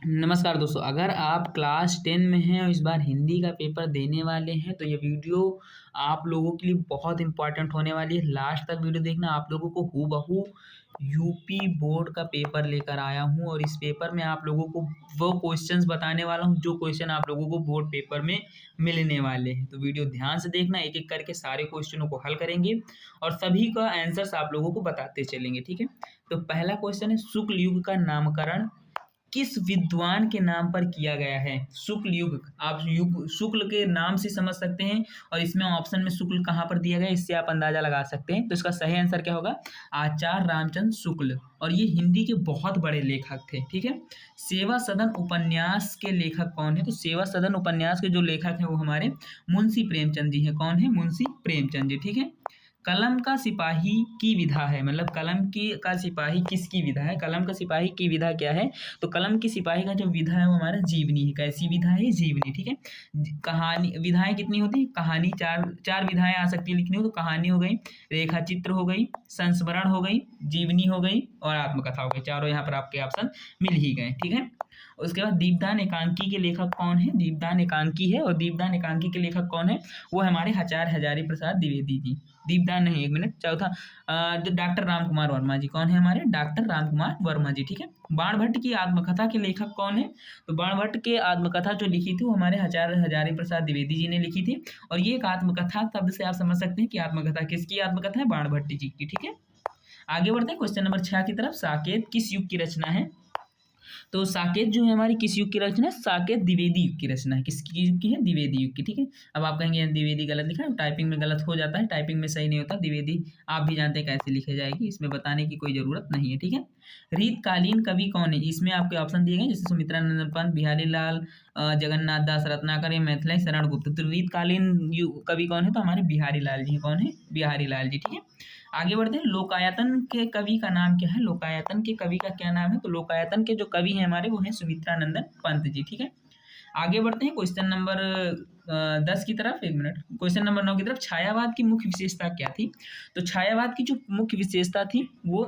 नमस्कार दोस्तों, अगर आप क्लास 10 में हैं और इस बार हिंदी का पेपर देने वाले हैं तो ये वीडियो आप लोगों के लिए बहुत इम्पोर्टेंट होने वाली है। लास्ट तक वीडियो देखना। आप लोगों को हूबहू यूपी बोर्ड का पेपर लेकर आया हूँ और इस पेपर में आप लोगों को वो क्वेश्चंस बताने वाला हूँ जो क्वेश्चन आप लोगों को बोर्ड पेपर में मिलने वाले हैं। तो वीडियो ध्यान से देखना, एक एक करके सारे क्वेश्चनों को हल करेंगे और सभी का आंसर्स आप लोगों को बताते चलेंगे। ठीक है, तो पहला क्वेश्चन है, शुक्ल युग का नामकरण किस विद्वान के नाम पर किया गया है? शुक्ल युग, आप युग शुक्ल के नाम से समझ सकते हैं और इसमें ऑप्शन में शुक्ल कहाँ पर दिया गया है इससे आप अंदाजा लगा सकते हैं। तो इसका सही आंसर क्या होगा? आचार्य रामचंद्र शुक्ल। और ये हिंदी के बहुत बड़े लेखक थे। ठीक है, सेवा सदन उपन्यास के लेखक कौन है? तो सेवा सदन उपन्यास के जो लेखक हैं वो हमारे मुंशी प्रेमचंद जी हैं। कौन है? मुंशी प्रेमचंद जी। ठीक है, कलम का सिपाही की विधा है, मतलब कलम की का सिपाही किसकी विधा है? कलम का सिपाही की विधा क्या है? तो कलम की सिपाही का जो विधा है वो हमारा जीवनी है। कैसी विधा है? जीवनी। ठीक है, कहानी विधाएं कितनी होती है? कहानी चार विधाएं आ सकती है लिखनी हो तो कहानी हो गई, रेखा चित्र हो गई, संस्मरण हो गई, जीवनी हो गई और आत्मकथा हो गई। चारों यहाँ पर आपके ऑप्शन मिल ही गए। ठीक है, उसके बाद दीपदान एकांकी के लेखक कौन है? दीपदान एकांकी है और दीपदान एकांकी के लेखक कौन है? वो हमारे आचार्य हजारी प्रसाद द्विवेदी जी। दीपदान नहीं, एक मिनट, चौथा डॉक्टर राम कुमार वर्मा जी। कौन है हमारे? डॉक्टर राम कुमार वर्मा जी। ठीक है, बाणभट्ट की आत्मकथा के लेखक कौन है? तो बाणभट्ट के आत्मकथा जो लिखी थी वो हमारे आचार्य हजारी प्रसाद द्विवेदी जी ने लिखी थी। और ये एक आत्मकथा शब्द से आप समझ सकते हैं कि आत्मकथा किसकी आत्मकथा है? बाणभट्ट जी की। ठीक है, आगे बढ़ते हैं क्वेश्चन नंबर 6 की तरफ। साकेत किस युग की रचना है? तो साकेत जो है हमारी किस युग की रचना है? साकेत द्विवेदी युग की रचना है। किसकी युग की है? द्विवेदी युग की। ठीक है, अब आप कहेंगे द्विवेदी गलत लिखा है, टाइपिंग में गलत हो जाता है, टाइपिंग में सही नहीं होता। द्विवेदी आप भी जानते हैं कैसे लिखे जाएगी, इसमें बताने की कोई जरूरत नहीं है। ठीक है, रीतकालीन कवि कौन है? इसमें आपके ऑप्शन दिए गए जैसे सुमित्रा नंदन पंत, बिहारी लाल, जगन्नाथ दास रत्नाकर, मैथिली शरण गुप्त। तो रीतकालीन कवि कौन है? तो हमारे बिहारी लाल जी। कौन है? बिहारी लाल जी। ठीक है, आगे बढ़ते हैं। लोकायतन के कवि का नाम क्या है? लोकायतन के कवि का क्या नाम है? तो लोकायतन के जो कवि हैं हमारे वो हैं सुमित्रा नंदन पंत जी। ठीक है, आगे बढ़ते हैं क्वेश्चन नंबर 10 की तरफ। एक मिनट, क्वेश्चन नंबर 9 की तरफ। छायावाद की मुख्य विशेषता क्या थी? तो छायावाद की जो मुख्य विशेषता थी वो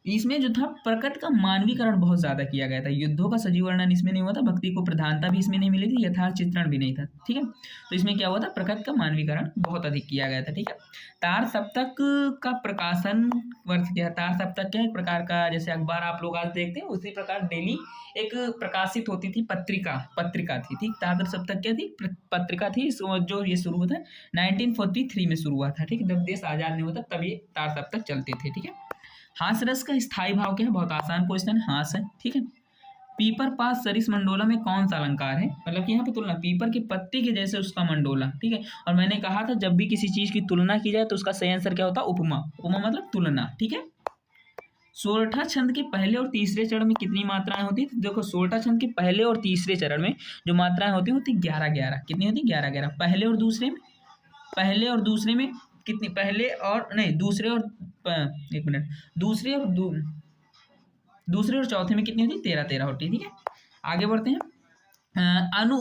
इसमें जो था प्रकृति का मानवीकरण बहुत ज्यादा किया गया था। युद्धों का सजीव वर्णन इसमें नहीं हुआ था, भक्ति को प्रधानता भी इसमें नहीं मिली थी, यथार्थ चित्रण भी नहीं था। ठीक है, तो इसमें क्या हुआ था? प्रकृति का मानवीकरण बहुत अधिक किया गया था। ठीक है, तार सप्तक का प्रकाशन वर्ष क्या है? तार सप्तक क्या है? एक प्रकार का जैसे अखबार आप लोग आज देखते हैं उसी प्रकार डेली एक प्रकाशित होती थी पत्रिका थी। ठीक, तार सप्तक क्या थी? पत्रिका थी। जो ये शुरू हुआ था 1943 में शुरू हुआ था। ठीक है, जब देश आजाद नहीं हुआ था तब ये तार सप्तक चलते थे। ठीक है, हास रस का स्थायी भाव क्या है? बहुत आसान क्वेश्चन है, हास है। ठीक है, पीपर पास सरिस मंडोला में कौन सा अलंकार है? मतलब कि यहाँ पे तुलना, पीपर के पत्ते के जैसे उसका मंडोला। ठीक है, और मैंने कहा था जब भी किसी चीज की तुलना की जाए तो उसका सही आंसर क्या होता है? उपमा। उपमा मतलब तुलना। ठीक है, सोरठा छंद के पहले और तीसरे चरण में कितनी मात्राएं होती है? देखो, सोरठा छंद के पहले और तीसरे चरण में जो मात्राएं होती 11-11। कितनी होती? 11-11। पहले और दूसरे में, पहले और दूसरे में कितनी? पहले और नहीं, दूसरे और एक मिनट, दूसरे और चौथे में कितनी होती? 13-13 होती है। ठीक है, आगे बढ़ते हैं। अनु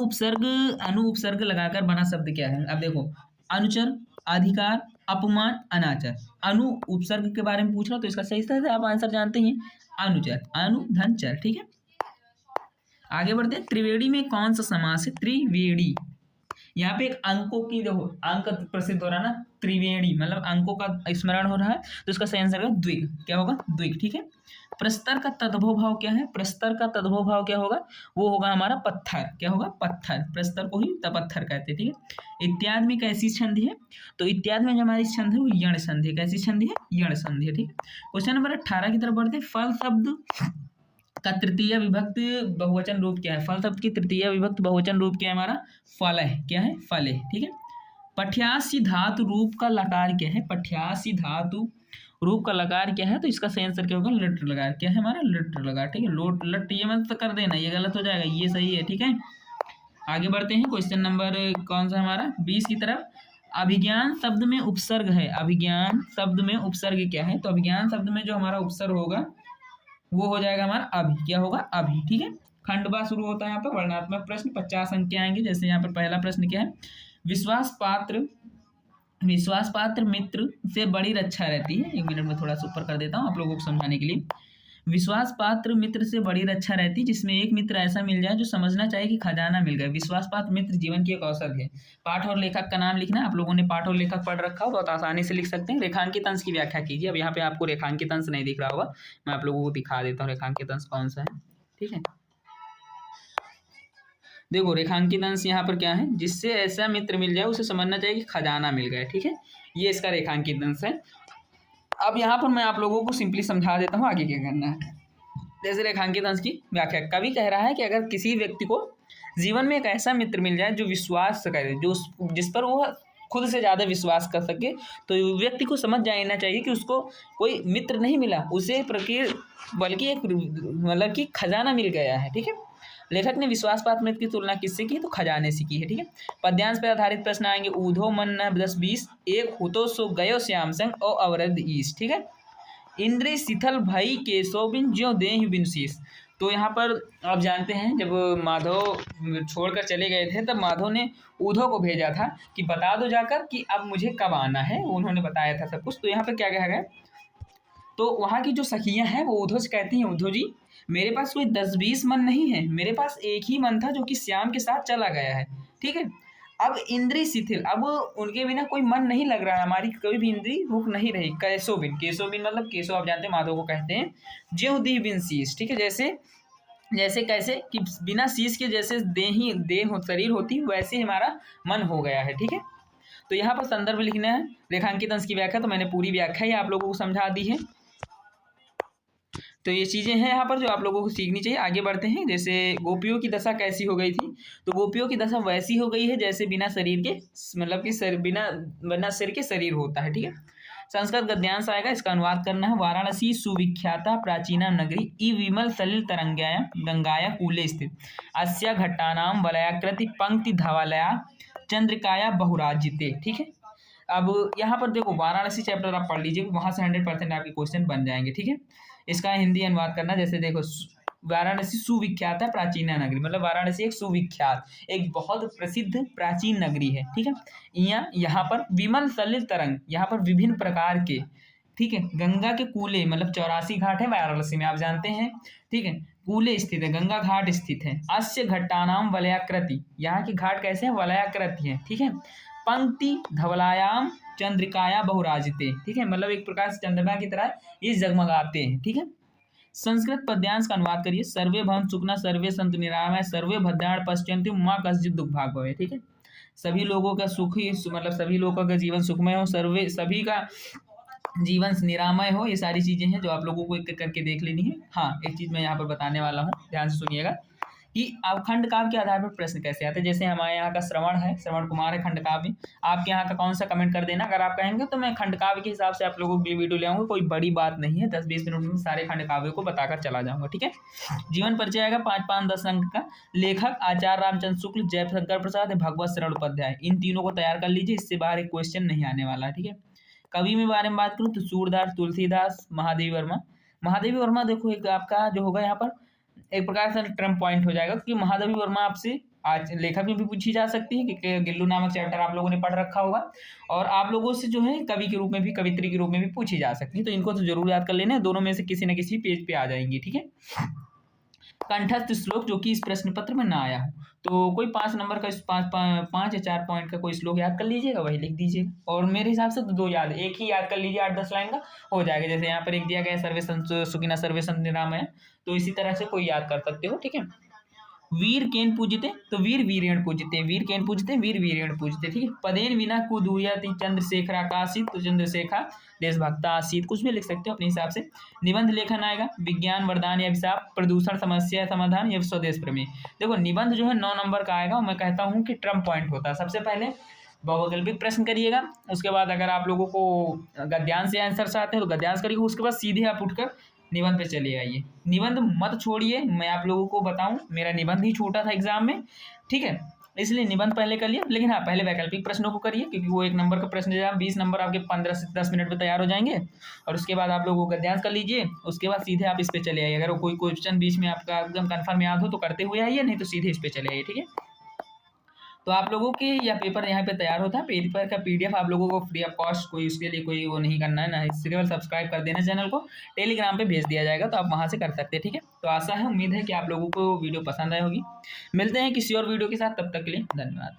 उपसर्ग लगाकर बना शब्द क्या है? अब देखो, अनुचर, अधिकार, अपमान, अनाचर। अनु उपसर्ग के बारे में पूछ रहा तो इसका सही से आप आंसर जानते हैं, अनुचर। अनु धन चर। ठीक है, आगे बढ़ते हैं। त्रिवेणी में कौन सा समास है? त्रिवेणी। यहाँ पे एक अंकों की, देखो अंक प्रसिद्ध हो रहा है ना, त्रिवेणी मतलब अंकों का स्मरण हो रहा है तो इसका सही आंसर होगा द्विग। क्या होगा? द्विग। ठीक है, प्रस्तर का तद्भव भाव क्या है? प्रस्तर का तद्भव भाव क्या होगा? वो होगा हमारा पत्थर। क्या होगा? पत्थर। प्रस्तर को ही तपत्थर कहते हैं। ठीक है, इत्यादि में कैसी संधि है? तो इत्यादि में जो हमारी संधि है वो यण संधि है। कैसी संधि है? यण संधि है। ठीक है, क्वेश्चन नंबर 18 की तरफ बढ़ते हैं। फल शब्द का तृतीय विभक्त बहुवचन रूप क्या है? फल शब्द की तृतीय विभक्त बहुवचन रूप क्या है हमारा? फल है। क्या है? फल है। ठीक है, पठ्यासी धातु रूप का लकार क्या है? पठ्यासी धातु रूप का लकार क्या है? तो इसका सही आंसर क्या होगा? लट लकार। क्या है हमारा? लट लकार। ठीक है, लोट लट ये मत कर देना, ये गलत हो जाएगा, ये सही है। ठीक है, आगे बढ़ते हैं। क्वेश्चन नंबर कौन सा हमारा? 20 की तरफ। अभिज्ञान शब्द में उपसर्ग है। अभिज्ञान शब्द में उपसर्ग क्या है? तो अभिज्ञान शब्द में जो हमारा उपसर्ग होगा वो हो जाएगा हमारा अभि। क्या होगा? अभि। ठीक है, खंडवा शुरू होता है यहाँ पर। वर्णात्मक प्रश्न 50 अंक के आएंगे। जैसे यहाँ पर पहला प्रश्न क्या है? विश्वास पात्र मित्र से बड़ी रक्षा रहती है। एक मिनट में थोड़ा सा ऊपर कर देता हूँ आप लोगों को समझाने के लिए। विश्वास पात्र मित्र से बड़ी रक्षा रहती, जिसमें एक मित्र ऐसा मिल जाए जो समझना चाहिए कि खजाना मिल गया। विश्वास पात्र मित्र जीवन की एक औसत है। पाठ और लेखक का नाम लिखना है। आप लोगों ने पाठ और लेखक पढ़ रखा हो, बहुत आसानी से लिख सकते हैं। रेखांकित अंश की व्याख्या कीजिए। अब यहाँ पे आपको रेखांकित अंश नहीं दिख रहा होगा, मैं आप लोगों को दिखा देता हूँ रेखांकित अंश कौन सा है। ठीक है, देखो रेखांकित अंश यहाँ पर क्या है, जिससे ऐसा मित्र मिल जाए उसे समझना चाहिए कि खजाना मिल गया। ठीक है, ये इसका रेखांकित अंश है। अब यहाँ पर मैं आप लोगों को सिंपली समझा देता हूँ आगे क्या करना है। जैसे रेखांकित अंश की व्याख्या, कवि कह रहा है कि अगर किसी व्यक्ति को जीवन में एक ऐसा मित्र मिल जाए जो विश्वास करे, जो जिस पर वो खुद से ज़्यादा विश्वास कर सके, तो व्यक्ति को समझ जाना चाहिए कि उसको कोई मित्र नहीं मिला, उसे बल्कि एक मतलब कि खजाना मिल गया है। ठीक है, लेखक ने विश्वास पात्र मित्र की तुलना किससे की, तो खजाने से की है। ठीक है, पद्यांश पर आधारित प्रश्न आएंगे। ऊधो मन न 10-20, एक हुतो सो गयो श्याम संग ओ अवरद ईश। ठीक है, इंद्र शिथल भई केशव बिन ज्यों देहि बिन शीश। तो यहाँ पर आप जानते हैं जब माधव छोड़कर चले गए थे तब माधव ने ऊधो को भेजा था कि बता दो जाकर कि अब मुझे कब आना है। उन्होंने बताया था सब कुछ। तो यहाँ पर क्या कहा गया, तो वहाँ की जो सखियाँ हैं वो ऊधो से कहती हैं, ऊधो जी मेरे पास कोई 10-20 मन नहीं है, मेरे पास एक ही मन था जो कि श्याम के साथ चला गया है। ठीक है, अब इंद्री शिथिल, अब उनके बिना कोई मन नहीं लग रहा है, हमारी कोई भी इंद्री रुक नहीं रही। केशव बिन, केशव बिन मतलब केशव आप जानते हैं माधव को कहते हैं। ज्यों दी बिन शीश। ठीक है, जैसे जैसे कैसे कि बिना शीश के जैसे देह शरीर होती वैसे हमारा मन हो गया है। ठीक है, तो यहाँ पर संदर्भ लिखना है। रेखांकित अंश की व्याख्या तो मैंने पूरी व्याख्या ही आप लोगों को समझा दी है। तो ये चीज़ें हैं यहाँ पर जो आप लोगों को सीखनी चाहिए। आगे बढ़ते हैं। जैसे गोपियों की दशा कैसी हो गई थी, तो गोपियों की दशा वैसी हो गई है जैसे बिना शरीर के मतलब कि बिना सिर के शरीर होता है। ठीक है, संस्कृत गद्यांश आएगा, इसका अनुवाद करना है। वाराणसी सुविख्याता प्राचीना नगरी ई विमल सलिल तरंगाया गंगाया कूले स्थित अस्या घट्टानाम वलयाकृति पंक्ति धवलया चंद्रिकाया बहुराजिते। ठीक है, अब यहाँ पर देखो वाराणसी चैप्टर आप पढ़ लीजिए, वहाँ से 100% आपके क्वेश्चन बन जाएंगे। ठीक है, इसका हिंदी अनुवाद करना। जैसे देखो वाराणसी सुविख्यात है प्राचीन नगरी, मतलब वाराणसी एक सुविख्यात एक बहुत प्रसिद्ध प्राचीन नगरी है। ठीक है, यहाँ पर विमल सलिल तरंग, यहाँ पर विभिन्न प्रकार के, ठीक है, गंगा के कूले मतलब 84 घाट है वाराणसी में आप जानते हैं। ठीक है, कूले स्थित है, गंगा घाट स्थित है। अस्य घट्टानाम वलयाकृति, यहाँ की घाट कैसे हैं, वलयाकृति है। ठीक है, पंक्ति धवलायाम चंद्रिकाया बहुराजिते। ठीक है, मतलब एक प्रकार से चंद्रमा की तरह ये जगमगाते हैं। ठीक है, संस्कृत पद्यांश का अनुवाद करिए। सर्वे भवन सुखना सर्वे संतु निरामय सर्वे भद्राण पश्यन्ति माँ कश्चित दुख भाग भवे। ठीक है, सभी लोगों का सुख ही मतलब सभी लोगों का जीवन सुखमय हो, सर्वे सभी का जीवन निरामय हो। ये सारी चीजें हैं जो आप लोगों को एक एक करके देख लेनी है। हाँ, एक चीज मैं यहाँ पर बताने वाला हूँ, ध्यान से सुनिएगा कि अब खंड काव्य के आधार पर प्रश्न कैसे आते हैं। जैसे हमारे यहाँ का श्रवण है, श्रवण कुमार है खंड काव्य, आपके यहाँ का कौन सा कमेंट कर देना। अगर आप कहेंगे तो मैं खंड काव्य के हिसाब से आप लोगों के लिए वीडियो ले आऊँगा, कोई बड़ी बात नहीं है, 10-20 मिनट में सारे खंड काव्य को बताकर चला जाऊँगा। ठीक है, जीवन परिचय आएगा 5-5-10 अंक का। लेखक आचार्य रामचंद्र शुक्ल, जयशंकर प्रसाद, भगवत शरण उपाध्याय, इन तीनों को तैयार कर लीजिए, इससे बाहर एक क्वेश्चन नहीं आने वाला है। ठीक है, कवि में बारे में बात करूँ तो सूरदास, तुलसीदास, महादेवी वर्मा। महादेवी वर्मा देखो एक आपका जो होगा यहाँ पर एक प्रकार से टर्म पॉइंट हो जाएगा, क्योंकि महादेवी वर्मा आपसे आज लेखक में भी पूछी जा सकती है कि गिल्लू नामक चैप्टर आप लोगों ने पढ़ रखा होगा, और आप लोगों से जो है कवि के रूप में भी, कवित्री के रूप में भी पूछी जा सकती है। तो इनको तो जरूर याद कर लेना है, दोनों में से किसी न किसी पेज पे आ जाएंगी। ठीक है, कंठस्थ श्लोक जो कि इस प्रश्न पत्र में ना आया हो, तो कोई 5 नंबर का 5 या 4 पॉइंट का कोई श्लोक याद कर लीजिएगा, वही लिख दीजिएगा। और मेरे हिसाब से तो 2 याद, एक ही याद कर लीजिए, 8-10 लाइन का हो जाएगा। जैसे यहाँ पर एक दिया गया सर्वे संतु सुखिना सर्वे संतु निरामय, तो इसी तरह से कोई याद कर सकते हो। ठीक है, वीर केन पूजते तो वीर वीरेण पूजते, वीर केन पूजते वीर वीरेण पूजते। ठीक है, पदेन विना कुदूयति चंद्रशेखर आकाशित तो चंद्रशेखा देशभक्ता आसित, कुछ भी लिख सकते हो अपने हिसाब से। निबंध लेखन आएगा, विज्ञान वरदान या अभिशाप, प्रदूषण समस्या समाधान या स्वदेश प्रमेय। देखो निबंध जो है 9 नंबर का आएगा, मैं कहता हूँ कि ट्रम्प पॉइंट होता है। सबसे पहले बहुवैकल्पिक प्रश्न करिएगा, उसके बाद अगर आप लोगों को गद्यांश से आंसर आते हैं तो गद्यांश करिएगा, उसके बाद सीधे आप उठकर निबंध पे चले आइए। निबंध मत छोड़िए, मैं आप लोगों को बताऊं मेरा निबंध ही छूटा था एग्जाम में। ठीक है, इसलिए निबंध पहले कर लिया, लेकिन हाँ पहले वैकल्पिक प्रश्नों को करिए, क्योंकि वो 1 नंबर का प्रश्न जब 20 नंबर आपके 15 से 10 मिनट में तैयार हो जाएंगे। और उसके बाद आप लोगों को गद्यांश कर लीजिए, उसके बाद सीधे आप इस पे चले आइए। अगर कोई क्वेश्चन बीच में आपका एकदम कन्फर्म याद हो तो करते हुए आइए, नहीं तो सीधे इस पे चले आइए। ठीक है, तो आप लोगों के यह पेपर यहाँ पे तैयार होता है। पेपर का PDF आप लोगों को फ्री ऑफ कॉस्ट, कोई उसके लिए कोई वो नहीं करना है ना, इससे केवल सब्सक्राइब कर देना चैनल को, टेलीग्राम पे भेज दिया जाएगा, तो आप वहाँ से कर सकते हैं। ठीक है, तो आशा है, उम्मीद है कि आप लोगों को वीडियो पसंद आई होगी। मिलते हैं किसी और वीडियो के साथ, तब तक के लिए धन्यवाद।